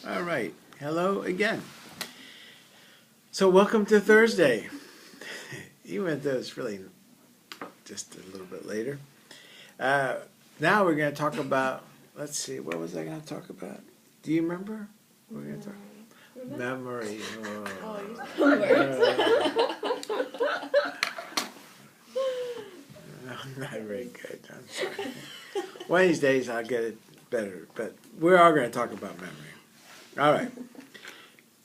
All right. Hello again. So welcome to Thursday. Even though it's really just a little bit later. Now we're going to talk about, let's see, what was I going to talk about? Do you remember? What we're going to talk about? Memory. I'm not very good. I'm sorry. One of these days I'll get it better, but we're all going to talk about memory. All right.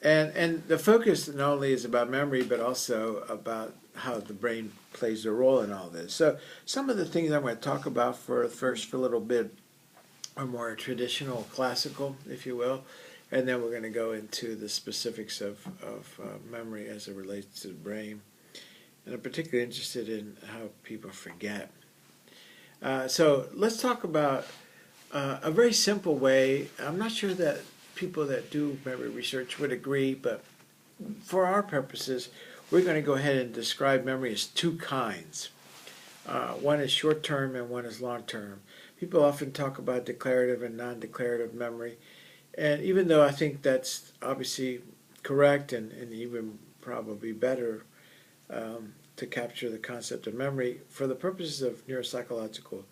And the focus not only is about memory, but also about how the brain plays a role in all this. So some of the things I'm going to talk about for a little bit are more traditional, classical, if you will, and then we're going to go into the specifics of memory as it relates to the brain. And I'm particularly interested in how people forget. So let's talk about a very simple way. I'm not sure that people that do memory research would agree, but for our purposes, we're going to go ahead and describe memory as two kinds. One is short-term and one is long-term. People often talk about declarative and non-declarative memory, and even though I think that's obviously correct and even probably better to capture the concept of memory, for the purposes of neuropsychological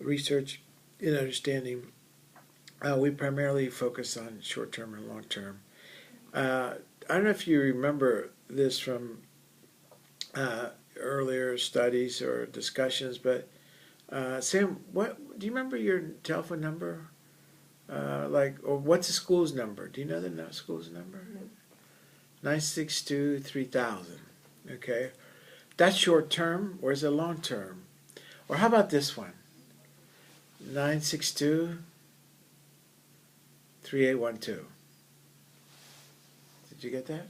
research and understanding, we primarily focus on short-term and long-term. I don't know if you remember this from earlier studies or discussions, but Sam, what do you remember your telephone number? Or what's the school's number? Do you know the school's number? No. 962-3000. Okay, that's short-term, or is it long-term? Or how about this one? 962-3812. Did you get that?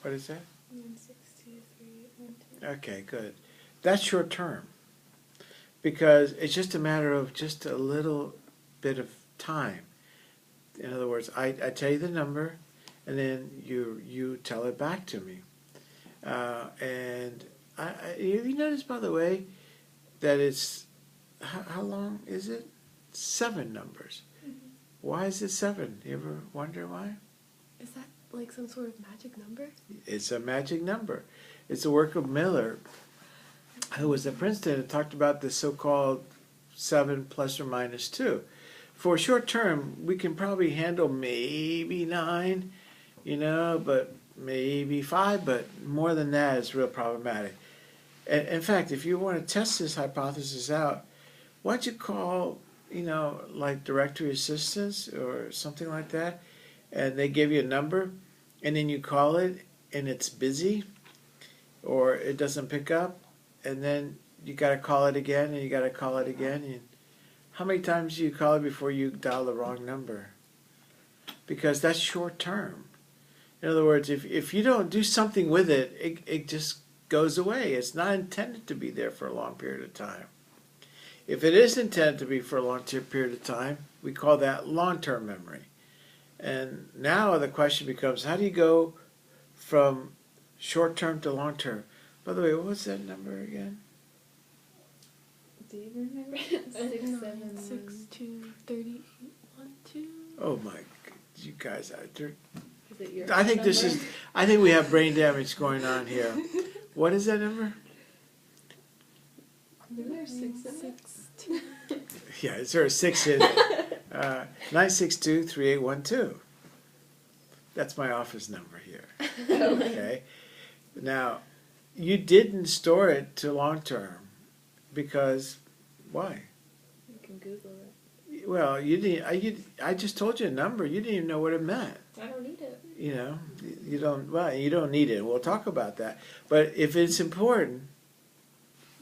What is that? 9623812. Okay, good. That's short term because it's just a matter of just a little bit of time. In other words, I tell you the number, and then you tell it back to me. And you notice, by the way, that it's how long is it? 7 numbers. Mm-hmm. Why is it 7? You ever wonder why? Is that like some sort of magic number? It's a magic number. It's a work of Miller, who was at Princeton and talked about the so-called 7 plus or minus 2. For short term, we can probably handle maybe 9, but maybe 5, but more than that is real problematic. And in fact, if you want to test this hypothesis out, why don't you call, like directory assistance or something like that, and they give you a number, and then you call it, and it's busy, or it doesn't pick up, and then you got to call it again, and you got to call it again. And how many times do you call it before you dial the wrong number? Because that's short term. In other words, if you don't do something with it, it just goes away. It's not intended to be there for a long period of time. If it is intended to be for a long period of time, we call that long-term memory. And now the question becomes, how do you go from short-term to long-term? By the way, what was that number again? Do you remember? 9623812. Oh my, you guys, Is it your I think number? I think we have brain damage going on here. What is that number? There's 6 in it. Yeah, is there a 6 in it? 962-3812. That's my office number here. Okay. Now, you didn't store it to long term because why? You can Google it. Well, you didn't. I just told you a number. You didn't even know what it meant. I don't need it. You don't. Well, you don't need it. We'll talk about that. But if it's important,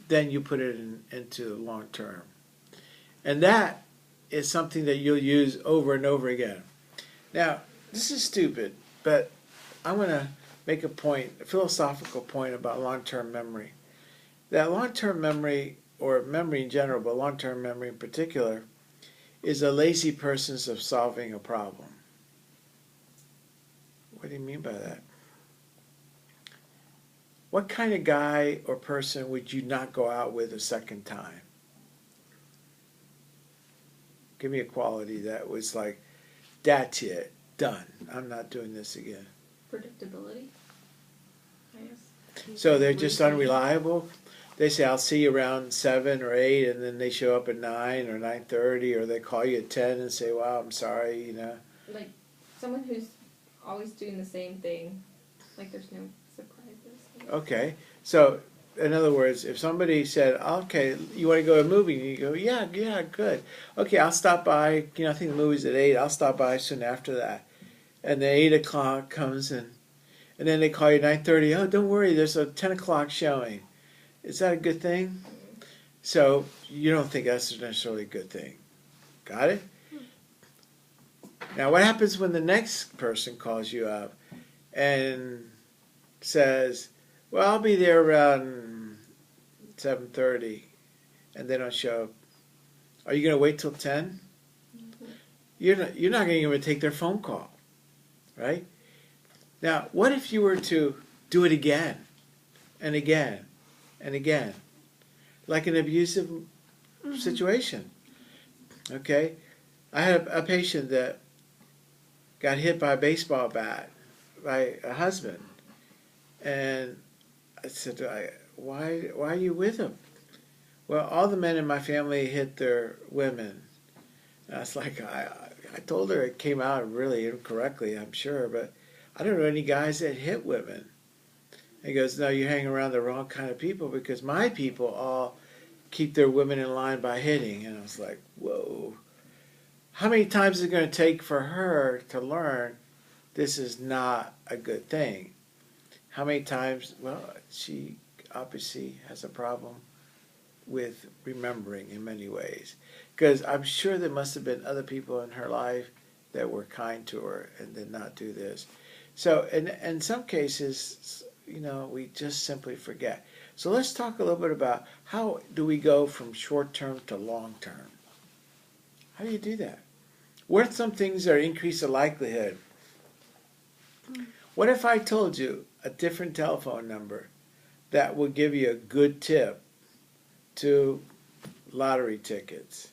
then you put it into long term, and that is something that you'll use over and over again. Now, this is stupid, but I'm going to make a philosophical point about long-term memory. That long-term memory, or memory in general, but long-term memory in particular, is a lazy person's of solving a problem. What do you mean by that? What kind of guy or person would you not go out with a second time? Give me a quality that was like, That's it. Done. I'm not doing this again. Predictability, I guess. So they're just Routine. unreliable. They say, I'll see you around 7 or 8, and then they show up at 9 or 9:30, or they call you at 10 and say, wow, I'm sorry, you know. Like someone who's always doing the same thing, like there's no surprises. Okay. So, in other words, if somebody said, okay, you want to go to a movie? And you go, yeah, good. Okay, I'll stop by. You know, I think the movie's at 8. I'll stop by soon after that. And then 8 o'clock comes, and then they call you 9:30. Oh, don't worry, there's a 10 o'clock showing. Is that a good thing? So, you don't think that's necessarily a good thing. Got it? Now, what happens when the next person calls you up and says, well, I'll be there around 7:30, and they don't show up? Are you going to wait till 10? You're not going to even take their phone call, right? Now, what if you were to do it again and again and again, like an abusive situation? Okay? I had a patient that got hit by a baseball bat by a husband, and I said, why are you with him? Well, all the men in my family hit their women. And I was like, I told her it came out really incorrectly, I'm sure, but I don't know any guys that hit women. And he goes, no, you hang around the wrong kind of people, because my people all keep their women in line by hitting. And I was like, whoa. How many times is it going to take for her to learn this is not a good thing? How many times? Well, she obviously has a problem with remembering in many ways, because I'm sure there must have been other people in her life that were kind to her and did not do this. So in some cases, you know, we just simply forget. So let's talk a little bit about how do we go from short-term to long-term. How do you do that? What are some things that increase the likelihood? What if I told you a different telephone number that will give you a good tip to lottery tickets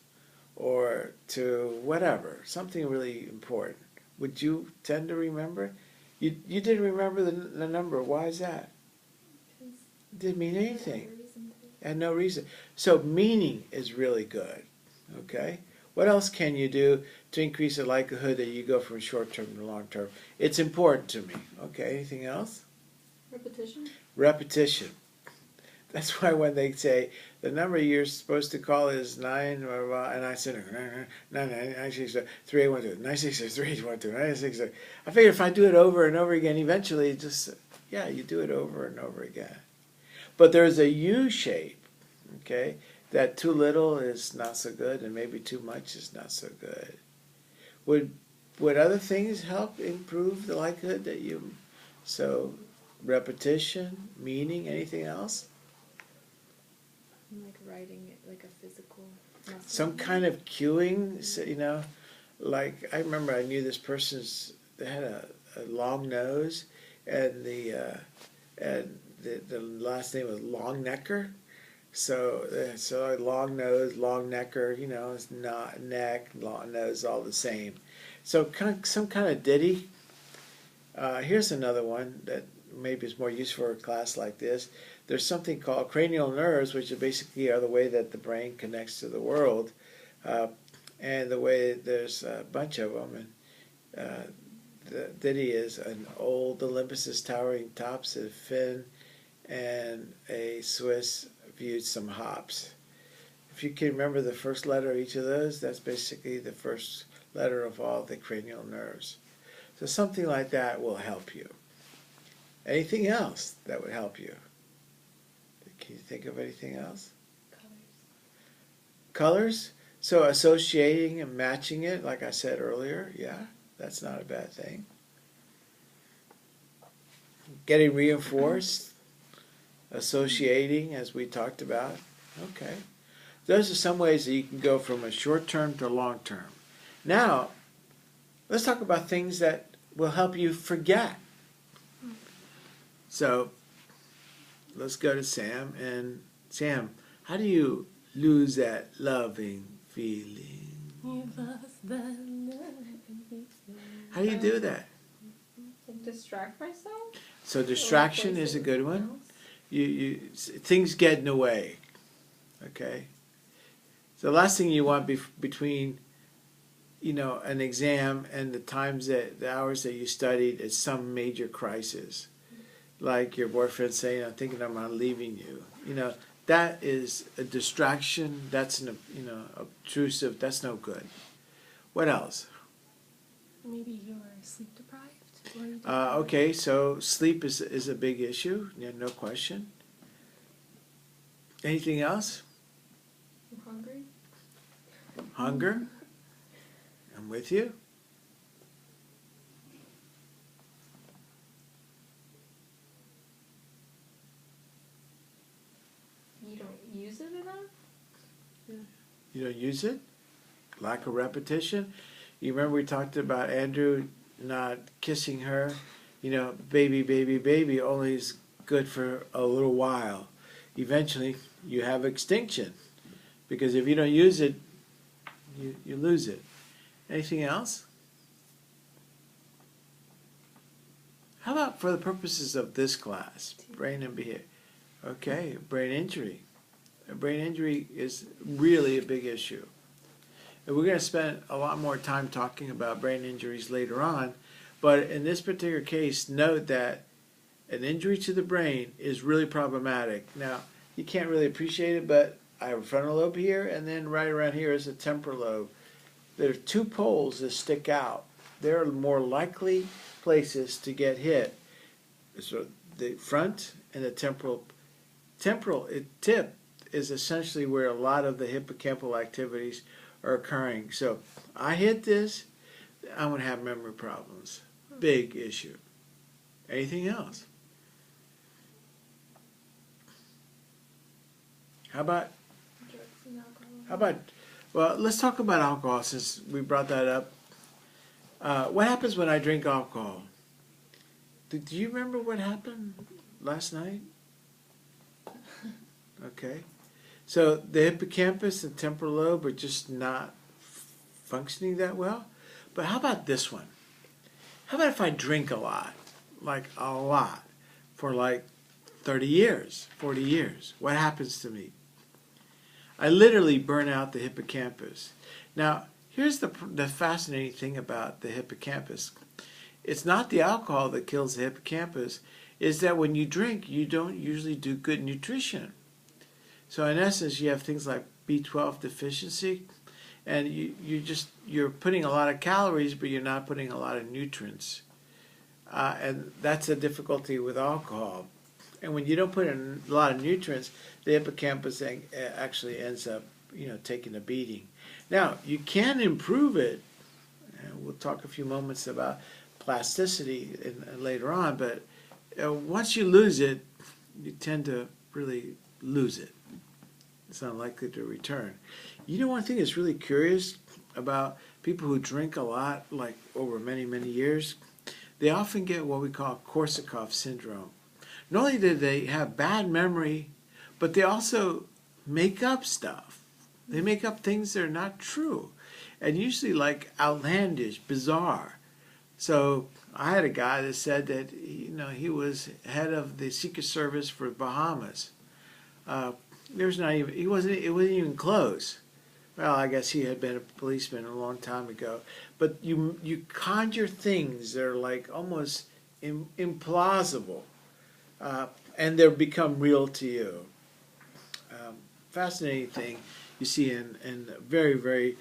or to whatever, something really important? Would you tend to remember? You didn't remember the number. Why is that? It didn't mean anything. And no reason. So meaning is really good. Okay? What else can you do to increase the likelihood that you go from short-term to long-term? It's important to me. Okay, anything else? Repetition. Repetition. That's why when they say the number you're supposed to call is 9, blah, blah, blah, and I said 9963812, 9663812, 966. I figure if I do it over and over again, eventually, you do it over and over again. But there's a U shape, okay? That too little is not so good, and maybe too much is not so good. Would other things help improve the likelihood that you? So, repetition, meaning, anything else? Like writing it like a physical muscle. Some kind of cueing, so, you know, like I remember I knew this person's, they had a long nose, and the last name was Longnecker. So long nose, long necker, you know, it's not neck, long nose, all the same. So some kind of ditty. Here's another one that maybe is more useful for a class like this. There's something called cranial nerves, which basically are the way that the brain connects to the world, and the way there's a bunch of them. And the ditty is an old Olympus' towering tops of fin, and a Swiss viewed some hops. If you can remember the first letter of each of those, that's basically the first letter of all the cranial nerves. So something like that will help you. Anything else that would help you? Can you think of anything else? Colors? So associating and matching it, like I said earlier, yeah, that's not a bad thing. Getting reinforced, associating, as we talked about. Okay. Those are some ways that you can go from a short term to long term. Now, let's talk about things that will help you forget. So, let's go to Sam. And Sam, how do you lose that loving feeling? You lost that loving feeling. How do you do that? Like distract myself. So distraction is a good one. Things get in the way. Okay. So the last thing you want between, an exam and the hours that you studied is some major crisis, like your boyfriend saying, "I'm thinking about leaving you." That is a distraction. That's obtrusive. That's no good. What else? Maybe you're sleep deprived. Or you don't- Okay, so sleep is a big issue. Yeah, no question. Anything else? I'm hungry. Hunger? I'm with you. You don't use it enough. You don't use it? Lack of repetition? You remember we talked about Andrew not kissing her? Baby, baby, baby only is good for a little while. Eventually, you have extinction. Because if you don't use it, you lose it. Anything else? How about for the purposes of this class, brain and behavior? Okay, brain injury. A brain injury is really a big issue. And we're going to spend a lot more time talking about brain injuries later on, but in this particular case, note that an injury to the brain is really problematic. Now, you can't really appreciate it, but I have a frontal lobe here, and then right around here is a temporal lobe. There are two poles that stick out. They're more likely places to get hit. So the front and the temporal tip is essentially where a lot of the hippocampal activities are occurring. So I hit this, I'm going to have memory problems. Big issue. Anything else? How about, Drugs and alcohol. well, let's talk about alcohol since we brought that up. What happens when I drink alcohol? Do you remember what happened last night? Okay. So the hippocampus and temporal lobe are just not functioning that well. But how about this one? How about if I drink a lot, for 30 years, 40 years? What happens to me? I literally burn out the hippocampus. Now, here's the fascinating thing about the hippocampus. It's not the alcohol that kills the hippocampus. It's that when you drink, you don't usually do good nutrition. So in essence, you have things like B12 deficiency, and you're putting a lot of calories, but you're not putting a lot of nutrients. And that's a difficulty with alcohol. And when you don't put in a lot of nutrients, the hippocampus actually ends up, taking a beating. Now, you can improve it. And we'll talk a few moments about plasticity later on, but once you lose it, you tend to really lose it. It's unlikely to return. One thing that's really curious about people who drink a lot, like over many, many years, they often get what we call Korsakoff syndrome. Not only do they have bad memory, but they also make up stuff. They make up things that are not true, and usually like outlandish, bizarre. So I had a guy that said that he was head of the Secret Service for Bahamas. It wasn't even close. Well, I guess he had been a policeman a long time ago. But you conjure things that are like almost implausible, and they become real to you. Fascinating thing you see in very, very,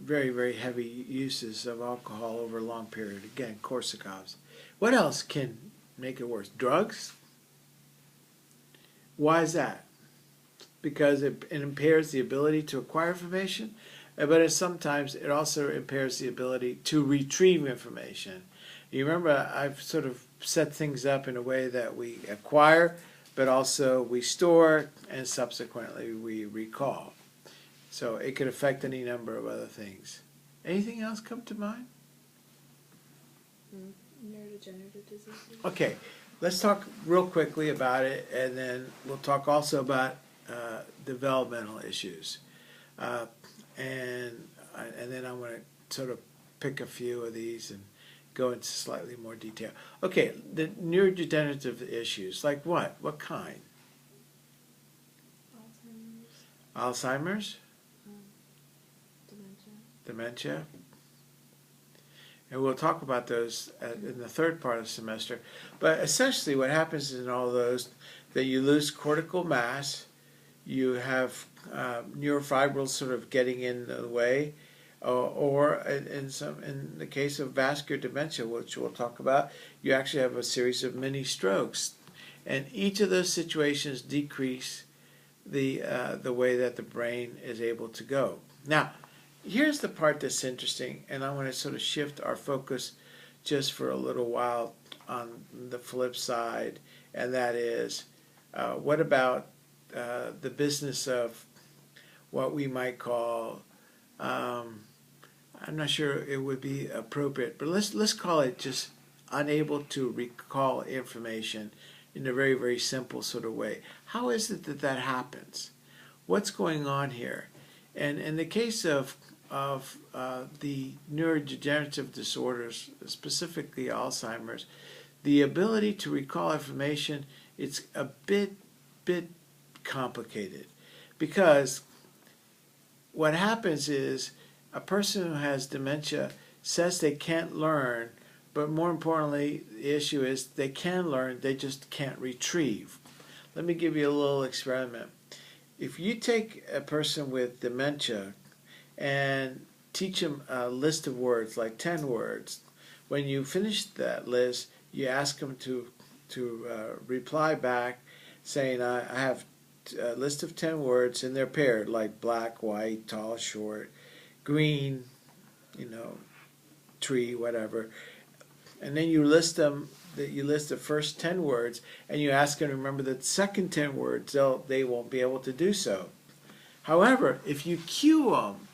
very, very heavy uses of alcohol over a long period. Again, Korsakoff's. What else can make it worse? Drugs? Why is that? Because it impairs the ability to acquire information, but sometimes it also impairs the ability to retrieve information. You remember I've sort of set things up in a way that we acquire, but also we store and subsequently we recall. So it could affect any number of other things. Anything else come to mind? Neurodegenerative diseases. Okay, let's talk real quickly about it, and then we'll talk also about developmental issues. And then I'm going to sort of pick a few of these and go into slightly more detail. Okay, the neurodegenerative issues, like what? What kind? Alzheimer's, Alzheimer's? dementia. Dementia? And we'll talk about those in the third part of the semester. But essentially what happens in all those, that you lose cortical mass, you have neurofibrils sort of getting in the way, or in the case of vascular dementia, which we'll talk about, you actually have a series of mini strokes. And each of those situations decrease the way that the brain is able to go. Now, here's the part that's interesting, and I want to sort of shift our focus just for a little while on the flip side, and that is, what about the business of what we might call, I'm not sure it would be appropriate, but let's call it just unable to recall information in a very, very simple sort of way. How is it that that happens? What's going on here? And in the case of the neurodegenerative disorders, specifically Alzheimer's, the ability to recall information, it's a bit complicated, because what happens is a person who has dementia says they can't learn, but more importantly, the issue is they can learn, they just can't retrieve. Let me give you a little experiment. If you take a person with dementia and teach them a list of words, like 10 words, when you finish that list, you ask them to reply back saying, I have a list of 10 words, and they're paired, like black, white, tall, short, green, tree, whatever. And then you list them, you list the first 10 words, and you ask them to remember the second 10 words. They won't be able to do so. However, if you cue them,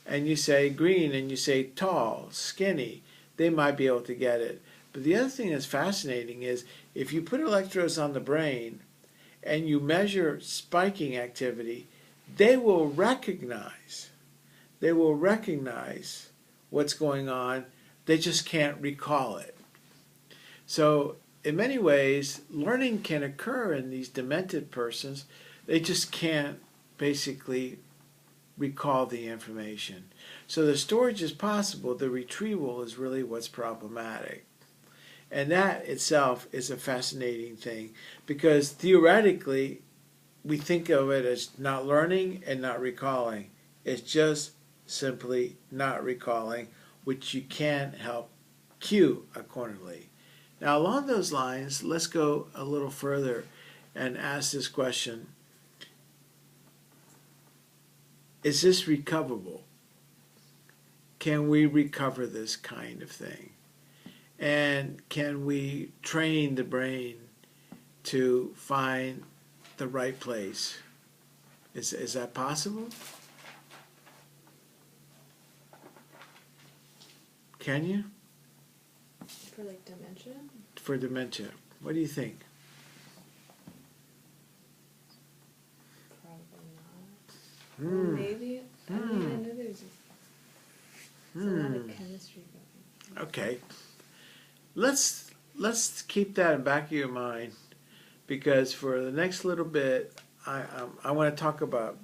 and you say green, and you say tall, skinny, they might be able to get it. But the other thing that's fascinating is, if you put electrodes on the brain, and you measure spiking activity, they will recognize what's going on. They just can't recall it. So in many ways, learning can occur in these demented persons. They just can't basically recall the information. So the storage is possible. The retrieval is really what's problematic. And that itself is a fascinating thing, because theoretically, we think of it as not learning and not recalling. It's just simply not recalling, which you can't help cue accordingly. Now, along those lines, let's go a little further and ask this question. Is this recoverable? Can we recover this kind of thing? And can we train the brain to find the right place? Is that possible? Can you? For like dementia? For dementia. What do you think? Probably not. Well, maybe. I mean, I know there's a lot of chemistry going. Okay. Let's keep that in the back of your mind, because for the next little bit, I want to talk about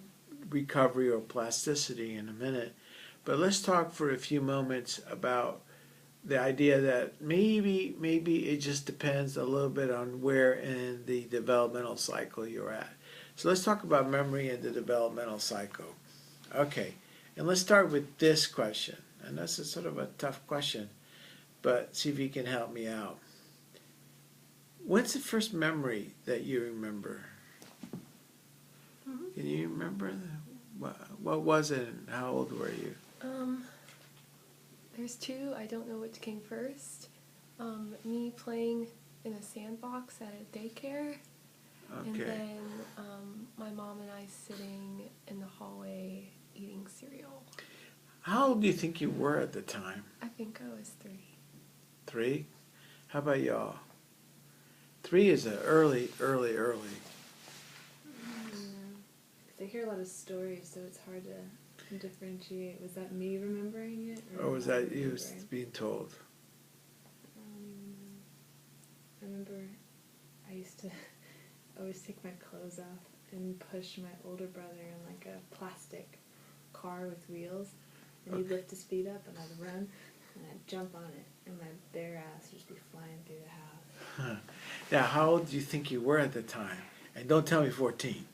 recovery or plasticity in a minute. But let's talk for a few moments about the idea that maybe it just depends a little bit on where in the developmental cycle you're at. So let's talk about memory and the developmental cycle. Okay, and let's start with this question. And this is sort of a tough question, but see if you can help me out. When's the first memory that you remember? Can you remember? What was it and how old were you? There's two. I don't know which came first. Me playing in a sandbox at a daycare. Okay. And then my mom and I sitting in the hallway eating cereal. How old do you think you were at the time? I think I was 3. 3? How about y'all? 3 is an early. Because I hear a lot of stories, so it's hard to differentiate. Was that me remembering it? Or was that you remembering? being told? remember I used to always take my clothes off and push my older brother in like a plastic car with wheels, and he'd lift the speed up, and I'd run, and I'd jump on it, and my bare ass would just be flying through the house. Now, how old do you think you were at the time? And don't tell me 14.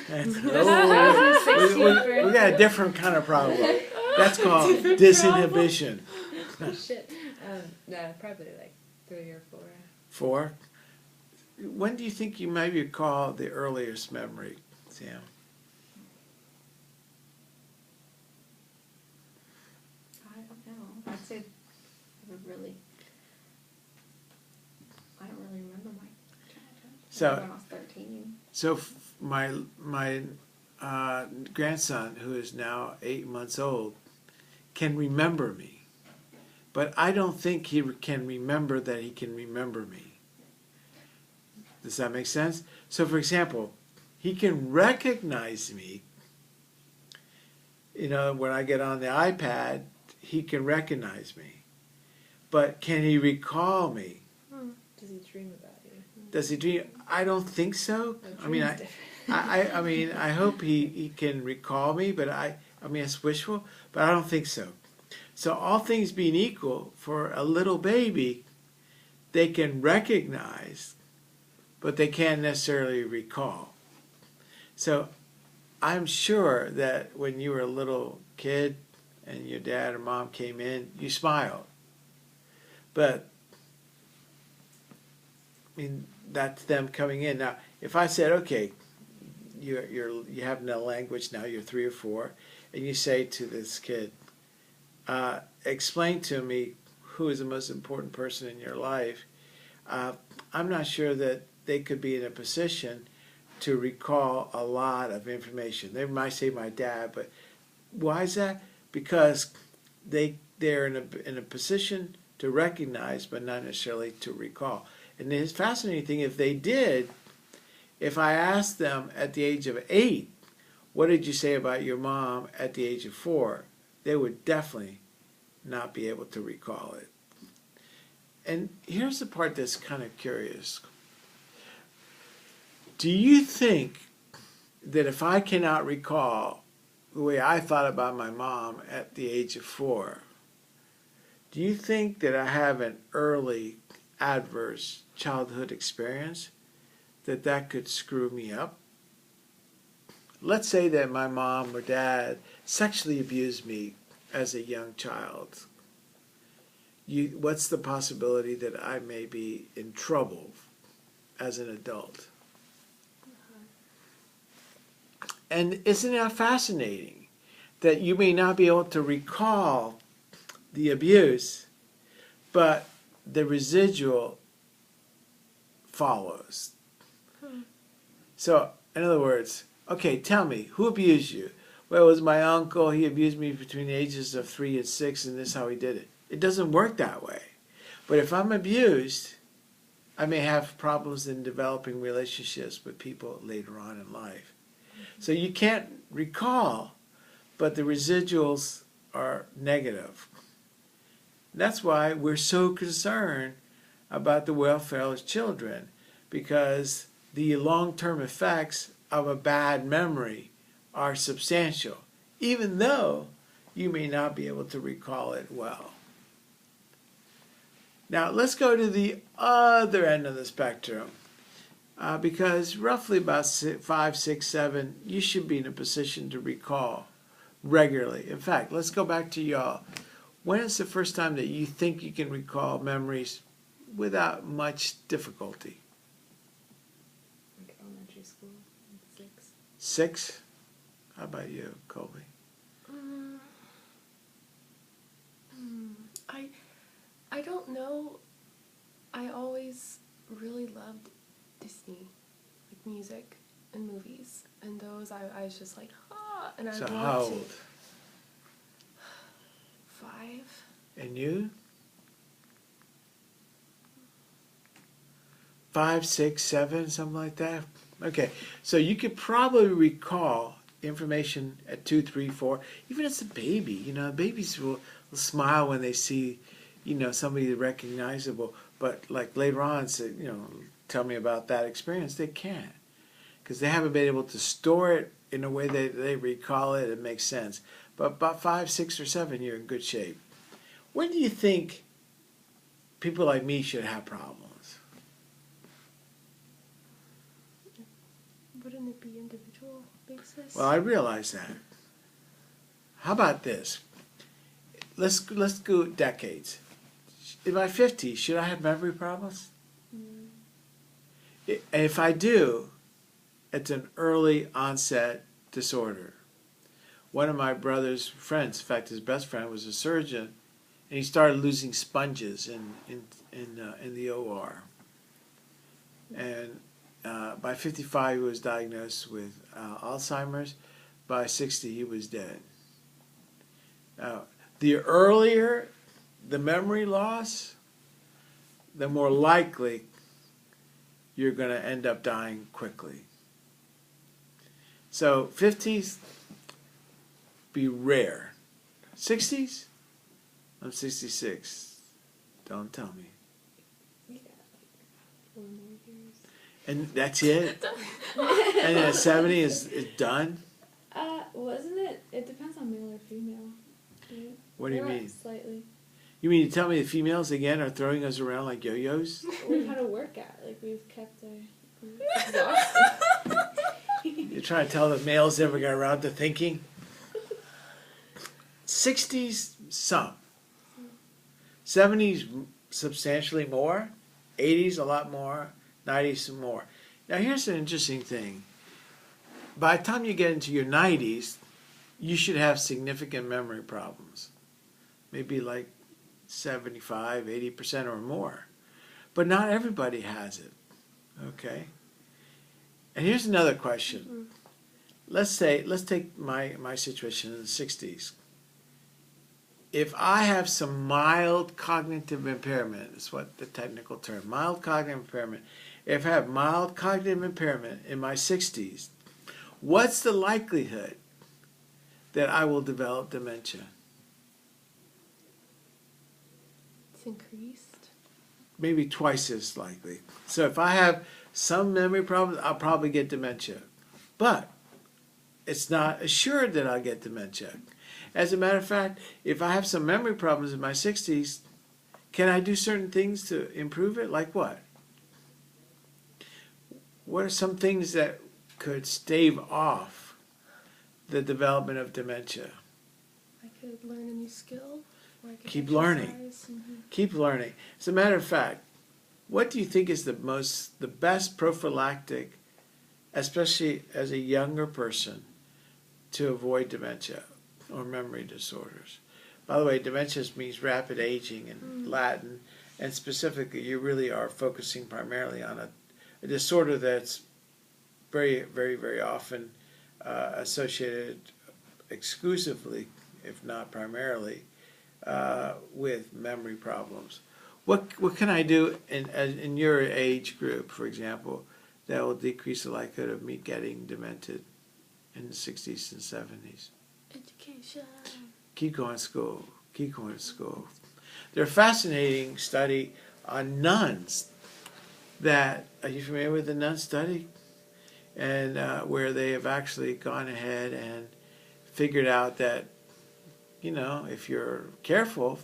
That's, we got a different kind of problem. That's called disinhibition. Shit. No, probably like 3 or 4. 4. When do you think you maybe recall the earliest memory, Sam? I don't know. I'd say I don't really remember my childhood. So- When I was 13. So my grandson, who is now 8 months old, can remember me, but I don't think he can remember that he can remember me. Does that make sense? So, for example, he can recognize me. You know, when I get on the iPad, he can recognize me, but can he recall me? Does he dream about you? Does he dream? I don't think so. Oh, I mean, dream's I mean, I hope he can recall me, but I mean, it's wishful, but I don't think so. So all things being equal, for a little baby, they can recognize, but they can't necessarily recall. So I'm sure that when you were a little kid and your dad or mom came in, you smiled. But I mean, that's them coming in. Now, if I said, okay, you have no language now, you're 3 or 4, and you say to this kid, explain to me who is the most important person in your life, I'm not sure that they could be in a position to recall a lot of information. They might say my dad, but why is that? Because they're in a position to recognize, but not necessarily to recall. And the fascinating thing, if they did, if I asked them at the age of 8, what did you say about your mom at the age of 4, they would definitely not be able to recall it. And here's the part that's kind of curious. Do you think that if I cannot recall the way I thought about my mom at the age of 4, do you think that I have an early adverse childhood experience that could screw me up? Let's say that my mom or dad sexually abused me as a young child. What's the possibility that I may be in trouble as an adult? And isn't that fascinating that you may not be able to recall the abuse, but the residual follows? So, in other words, okay, tell me, who abused you? Well, it was my uncle. He abused me between the ages of 3 and 6, and this is how he did it. It doesn't work that way. But if I'm abused, I may have problems in developing relationships with people later on in life. So you can't recall, but the residuals are negative. That's why we're so concerned about the welfare of children, because the long-term effects of a bad memory are substantial, even though you may not be able to recall it well. Now, let's go to the other end of the spectrum, because roughly about 5, 6, 7, you should be in a position to recall regularly. In fact, let's go back to y'all. When is the first time that you think you can recall memories without much difficulty? Like elementary school, 6. 6? How about you, Colby? I don't know. I always really loved Disney, like music and movies, and those I was just like, and I So wanted how to. old? 5. And you? 5, 6, 7, something like that? Okay, so you could probably recall information at 2, 3, 4. Even as a baby, babies will smile when they see, somebody recognizable. But like later on, say, tell me about that experience. They can't, because they haven't been able to store it in a way that they recall it. It makes sense. But about 5, 6, or 7, you're in good shape. When do you think people like me should have problems? Wouldn't it be individual basis? Well, I realize that. How about this? Let's go decades. In my 50s, should I have memory problems? If I do, it's an early onset disorder. One of my brother's friends, in fact, his best friend, was a surgeon, and he started losing sponges in the OR. And by 55, he was diagnosed with Alzheimer's. By 60, he was dead. The earlier the memory loss, the more likely you're going to end up dying quickly. So 50s, be rare. 60s, I'm 66. Don't tell me. You got like 4 more years. And that's it? And then 70 is done? Wasn't it? It depends on male or female. Right? What do you Or mean? Slightly. You mean to tell me the females again are throwing us around like yo-yos? We've had a workout. Like we've kept our exhausted. You're trying to tell the males never got around to thinking? 60s, some. 70s, substantially more. 80s, a lot more. 90s, some more. Now, here's an interesting thing. By the time you get into your 90s, you should have significant memory problems. Maybe like 75, 80% or more. But not everybody has it. Okay? And here's another question. Let's take my situation in the 60s. If I have some mild cognitive impairment, is what the technical term, mild cognitive impairment. If I have mild cognitive impairment in my 60s, what's the likelihood that I will develop dementia? It's increased. Maybe twice as likely. So if I have some memory problems, I'll probably get dementia. But it's not assured that I'll get dementia. As a matter of fact, if I have some memory problems in my 60s, can I do certain things to improve it? Like what? What are some things that could stave off the development of dementia? I could learn a new skill. Or I could Keep learning. exercise. Keep learning. As a matter of fact, what do you think is the best prophylactic, especially as a younger person, to avoid dementia or memory disorders? By the way, dementia means rapid aging in Latin, and specifically, you really are focusing primarily on a disorder that's very, very, very often associated exclusively, if not primarily, with memory problems. What can I do in your age group, for example, that will decrease the likelihood of me getting demented in the 60s and 70s? Education. Keep going to school. Keep going to school. There's a fascinating study on nuns that, are you familiar with the nun study? And where they have actually gone ahead and figured out that, if you're careful,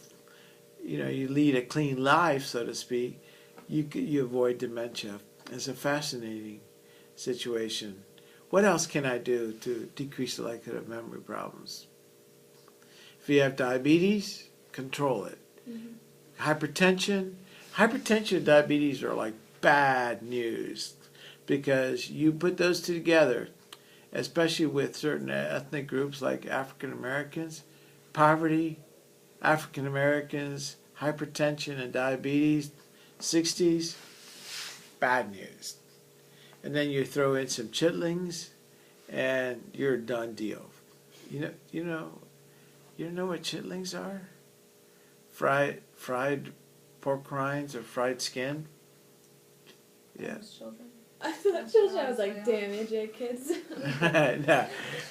you lead a clean life, so to speak, you avoid dementia. It's a fascinating situation. What else can I do to decrease the likelihood of memory problems? If you have diabetes, control it. Hypertension and diabetes are like bad news, because you put those two together, especially with certain ethnic groups like African Americans, poverty, African Americans, hypertension and diabetes, 60s, bad news. And then you throw in some chitlings, and you're a done deal. You know what chitlings are? Fried pork rinds or fried skin. Yeah. Those children. I thought children was like, damn it, Jay, kids.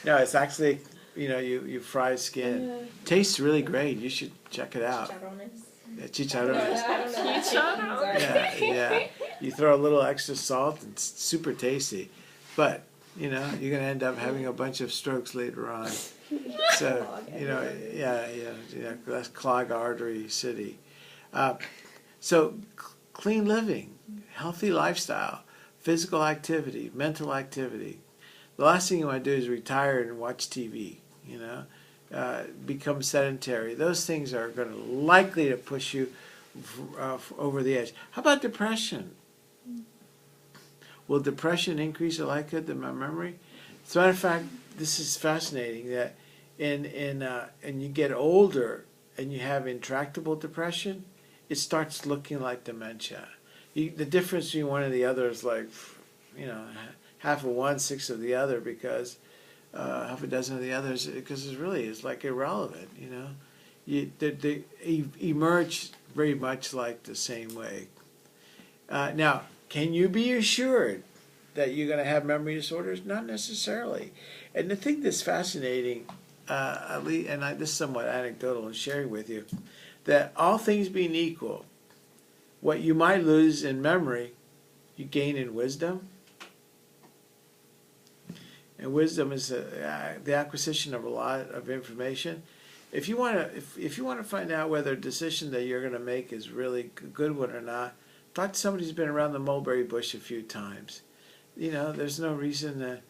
no, it's actually, you fry skin. Yeah. Tastes really great. You should check it out. Chicharrones. Chicharrones. I don't know. Chicharrones. Yeah, yeah. You throw a little extra salt, and it's super tasty. But, you're going to end up having a bunch of strokes later on. So, that's clog artery city. So, clean living, healthy lifestyle, physical activity, mental activity. The last thing you want to do is retire and watch TV, become sedentary. Those things are going to likely to push you over the edge. How about depression? Will depression increase the likelihood of my memory? As a matter of fact, this is fascinating that and you get older and you have intractable depression, it starts looking like dementia. The difference between one and the other is like, half of one, six of the other, because half a dozen of the others, because it's like irrelevant. They emerge very much like the same way. Now, can you be assured that you're going to have memory disorders? Not necessarily. And the thing that's fascinating, at least, and this is somewhat anecdotal in sharing with you, that all things being equal, what you might lose in memory, you gain in wisdom. And wisdom is the acquisition of a lot of information. If you want to find out whether a decision that you're going to make is really a good one or not, talk to somebody who's been around the mulberry bush a few times. There's no reason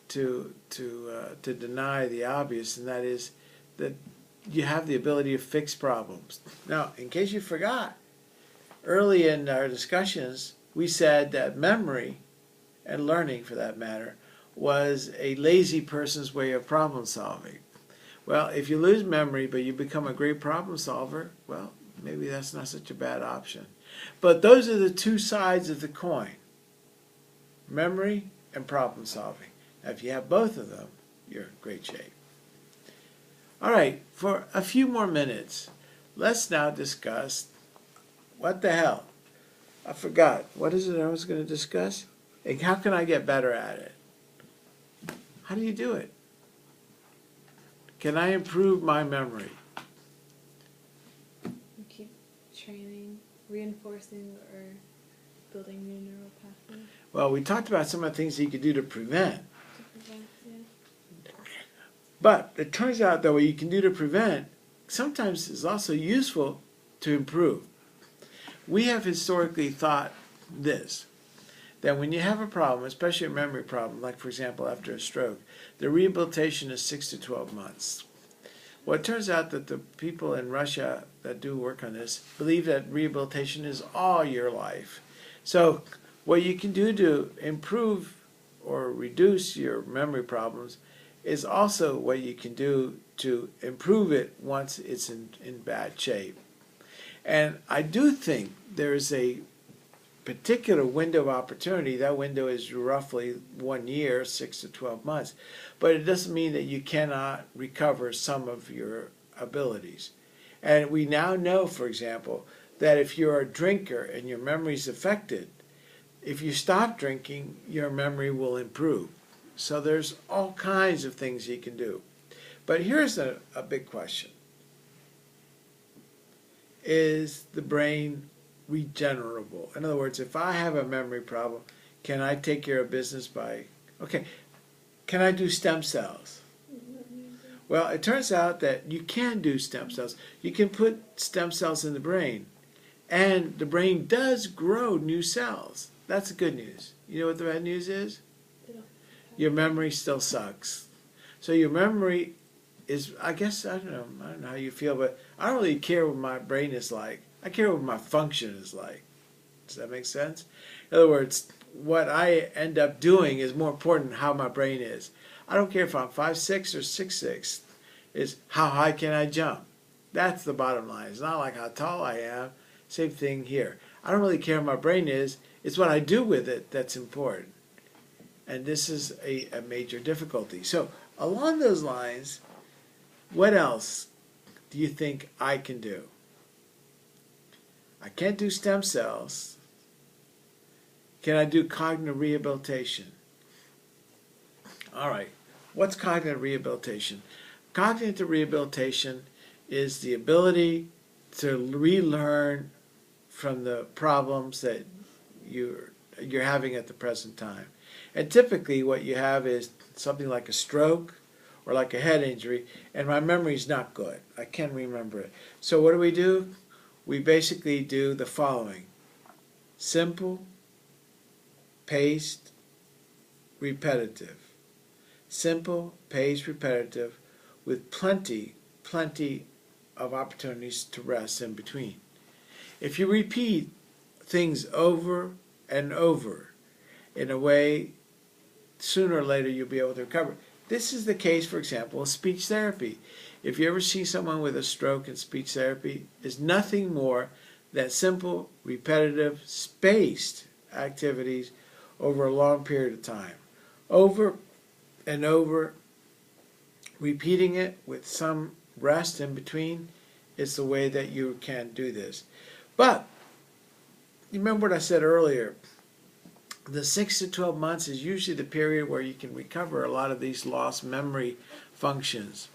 to deny the obvious, and that is that you have the ability to fix problems. Now, in case you forgot, early in our discussions, we said that memory, and learning for that matter, was a lazy person's way of problem solving. Well, if you lose memory but you become a great problem solver, well, maybe that's not such a bad option. But those are the two sides of the coin, memory and problem solving. Now, if you have both of them, you're in great shape. All right, for a few more minutes, let's now discuss what the hell. I forgot. What is it I was going to discuss? And how can I get better at it? How do you do it? Can I improve my memory? You keep training, reinforcing, or building new neural pathways Well, we talked about some of the things that you could do to prevent. to prevent, But it turns out that what you can do to prevent sometimes is also useful to improve. We have historically thought this, that when you have a problem, especially a memory problem, like for example after a stroke, the rehabilitation is 6 to 12 months. Well, it turns out that the people in Russia that do work on this believe that rehabilitation is all your life. So what you can do to improve or reduce your memory problems is also what you can do to improve it once it's in bad shape. And I do think there's a particular window of opportunity. That window is roughly 1 year, 6 to 12 months. But it doesn't mean that you cannot recover some of your abilities. And we now know, for example, that if you're a drinker and your memory is affected, if you stop drinking, your memory will improve. So there's all kinds of things you can do. But here's a big question. Is the brain regenerable? In other words, if I have a memory problem, can I take care of business by, can I do stem cells? Well, it turns out that you can do stem cells. You can put stem cells in the brain, and the brain does grow new cells. That's the good news. You know what the bad news is? Your memory still sucks. So your memory is, I don't know how you feel, but I don't really care what my brain is like. I care what my function is like. Does that make sense? In other words, what I end up doing is more important than how my brain is. I don't care if I'm 5'6" or 6'6". It's how high can I jump? That's the bottom line. It's not like how tall I am. Same thing here. I don't really care what my brain is. It's what I do with it that's important. And this is a major difficulty. So along those lines, what else do you think I can do? I can't do stem cells. Can I do cognitive rehabilitation? All right. What's cognitive rehabilitation? Cognitive rehabilitation is the ability to relearn from the problems that you're having at the present time. And typically what you have is something like a stroke or like a head injury, and my memory's not good. I can't remember it. So what do? We basically do the following: simple, paced, repetitive. Simple, paced, repetitive, with plenty of opportunities to rest in between. If you repeat things over and over in a way, sooner or later you'll be able to recover. This is the case, for example, of speech therapy. If you ever see someone with a stroke in speech therapy, it's nothing more than simple, repetitive, spaced activities over a long period of time. Over and over, repeating it with some rest in between is the way that you can do this. But you remember what I said earlier, the 6 to 12 months is usually the period where you can recover a lot of these lost memory functions,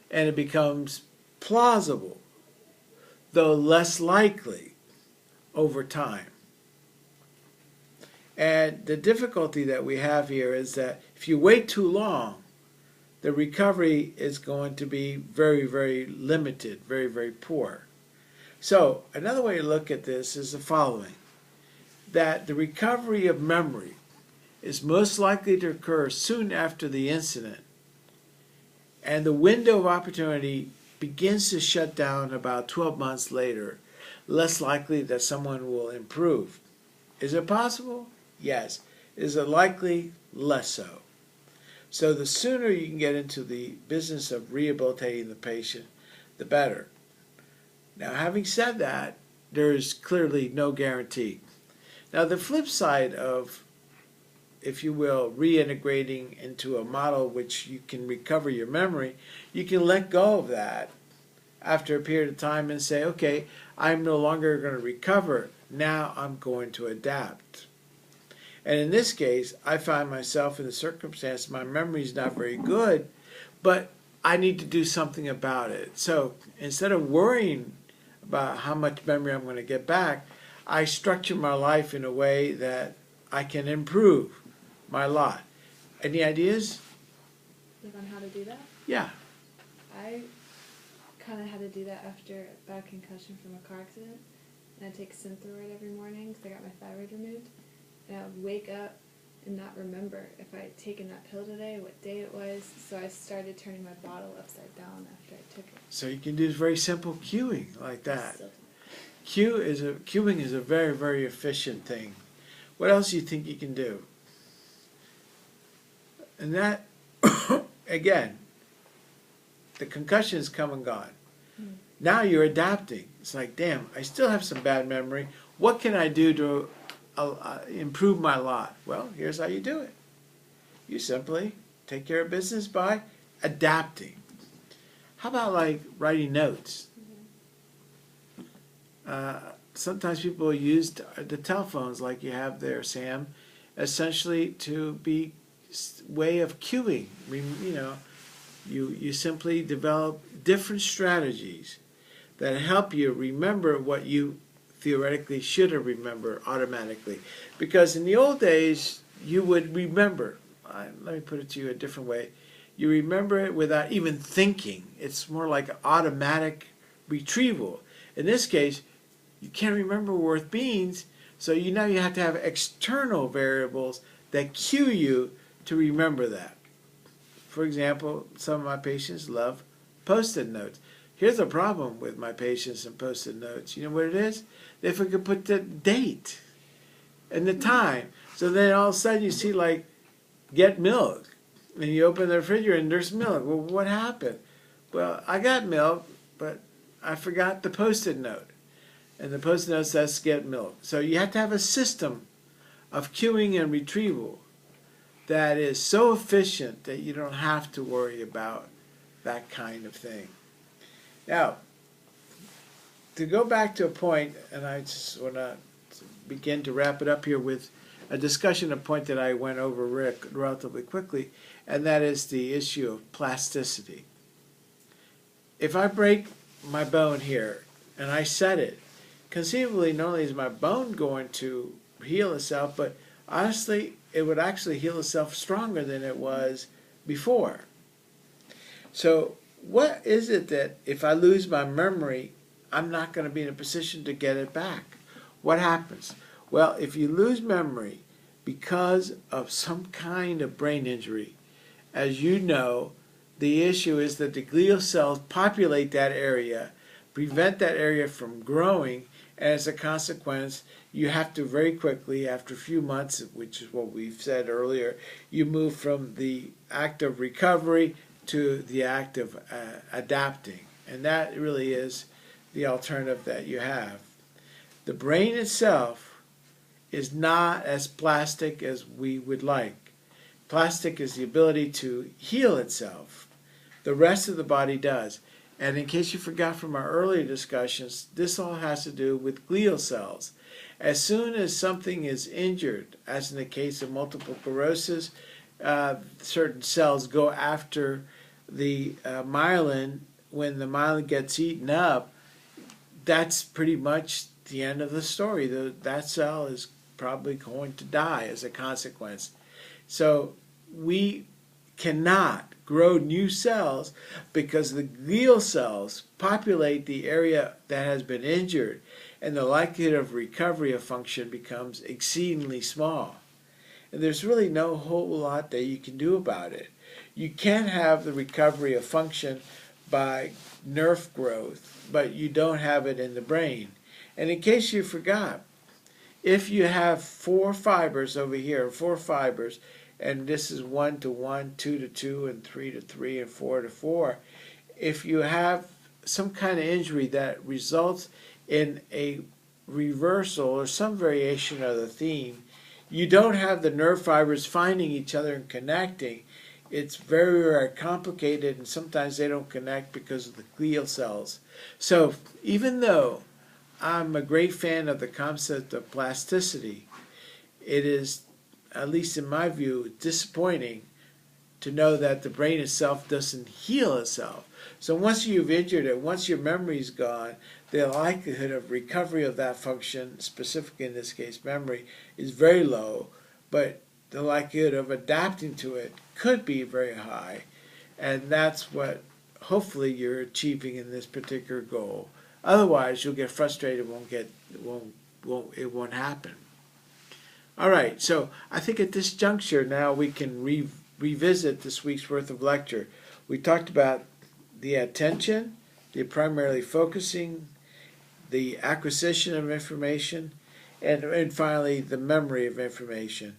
and it becomes plausible, though less likely, over time. And the difficulty that we have here is that if you wait too long, the recovery is going to be very, very limited, very, very poor. So another way to look at this is the following: that the recovery of memory is most likely to occur soon after the incident, and the window of opportunity begins to shut down about 12 months later, less likely that someone will improve. Is it possible? Yes. Is it likely? Less so. So the sooner you can get into the business of rehabilitating the patient, the better. Now, having said that, there is clearly no guarantee. Now, the flip side of, if you will, reintegrating into a model which you can recover your memory, you can let go of that after a period of time and say, okay, I'm no longer going to recover. Now I'm going to adapt. And in this case, I find myself in the circumstance, my memory is not very good, but I need to do something about it. So instead of worrying about how much memory I'm going to get back, I structure my life in a way that I can improve my lot. Any ideas? Like on how to do that? Yeah. I kind of had to do that after a bad concussion from a car accident. And I take Synthroid every morning because I got my thyroid removed. And I would wake up and not remember if I had taken that pill today, what day it was. So I started turning my bottle upside down after I took it. So you can do very simple cueing like that. So, Cueing is a very, very efficient thing. What else do you think you can do? And that, again, the concussion has come and gone. Now you're adapting. It's like, damn, I still have some bad memory. What can I do to improve my lot? Well, here's how you do it. You simply take care of business by adapting. How about like writing notes? Sometimes people use the telephones like you have there, Sam, essentially to be way of cueing. You know, you simply develop different strategies that help you remember what you theoretically should have remembered automatically. Because in the old days, you would remember. Let me put it to you a different way. You remember it without even thinking. It's more like automatic retrieval. In this case, you can't remember worth beans, so now you have to have external variables that cue you to remember that. For example, some of my patients love Post-it notes. Here's the problem with my patients and Post-it notes. You know what it is? They forget to put the date and the time. So then all of a sudden you see like, get milk. And you open the refrigerator and there's milk. Well, what happened? Well, I got milk, but I forgot the Post-it note. And the Post-it note says get milk. So you have to have a system of queuing and retrieval that is so efficient that you don't have to worry about that kind of thing. Now, to go back to a point, and I just want to begin to wrap it up here with a discussion, a point that I went over relatively quickly, and that is the issue of plasticity. If I break my bone here, and I set it, conceivably not only is my bone going to heal itself, but honestly, it would actually heal itself stronger than it was before. So what is it that if I lose my memory, I'm not going to be in a position to get it back? What happens? Well, if you lose memory because of some kind of brain injury, as you know, the issue is that the glial cells populate that area, prevent that area from growing, and as a consequence, you have to very quickly, after a few months, which is what we've said earlier, you move from the act of recovery to the act of adapting. And that really is the alternative that you have. The brain itself is not as plastic as we would like. Plastic is the ability to heal itself. The rest of the body does. And in case you forgot from our earlier discussions, this all has to do with glial cells. As soon as something is injured, as in the case of multiple sclerosis, certain cells go after the myelin. When the myelin gets eaten up, that's pretty much the end of the story. That cell is probably going to die as a consequence. So we cannot grow new cells because the glial cells populate the area that has been injured, and the likelihood of recovery of function becomes exceedingly small. And there's really no whole lot that you can do about it. You can have the recovery of function by nerve growth, but you don't have it in the brain. And in case you forgot, if you have 4 fibers over here, 4 fibers, and this is 1 to 1, 2 to 2, and 3 to 3, and 4 to 4, if you have some kind of injury that results in a reversal or some variation of the theme, you don't have the nerve fibers finding each other and connecting. It's very, very complicated, and sometimes they don't connect because of the glial cells. So even though I'm a great fan of the concept of plasticity, it is, at least in my view, disappointing to know that the brain itself doesn't heal itself. So once you've injured it, once your memory's gone, the likelihood of recovery of that function, specifically in this case memory, is very low, but the likelihood of adapting to it could be very high. And that's what hopefully you're achieving in this particular goal. Otherwise, you'll get frustrated, it won't happen. All right, so I think at this juncture now we can revisit this week's worth of lecture. We talked about the attention, the primarily focusing, the acquisition of information, and finally the memory of information.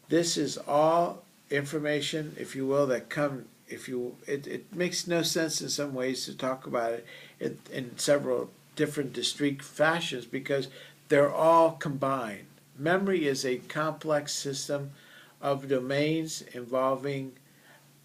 This is all information, if you will, that come. It makes no sense in some ways to talk about it in several different discrete fashions because they're all combined. Memory is a complex system of domains involving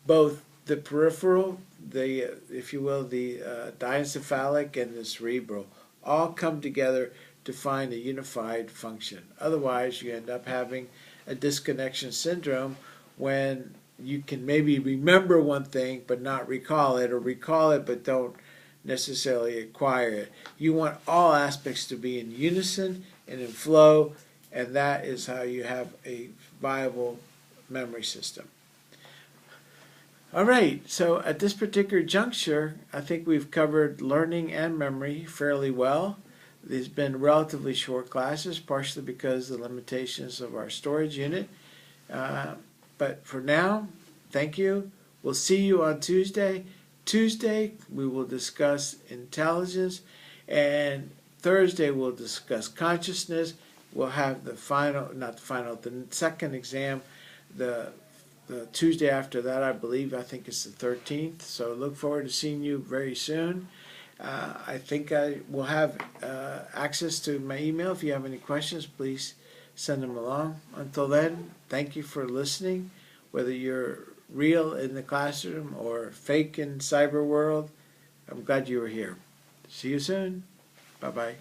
both the peripheral, if you will, the diencephalic and the cerebral, all come together to find a unified function. Otherwise, you end up having a disconnection syndrome when you can maybe remember one thing but not recall it, or recall it but don't necessarily acquire it. You want all aspects to be in unison and in flow, and that is how you have a viable memory system. All right, so at this particular juncture, I think we've covered learning and memory fairly well. These have been relatively short classes, partially because of the limitations of our storage unit. But for now, thank you. We'll see you on Tuesday. Tuesday, we will discuss intelligence, and Thursday, we'll discuss consciousness. We'll have the second exam, the Tuesday after that, I think it's the 13th. So look forward to seeing you very soon. I think I will have access to my email. If you have any questions, please send them along. Until then, thank you for listening, whether you're real in the classroom or fake in cyber world. I'm glad you were here. See you soon. Bye-bye.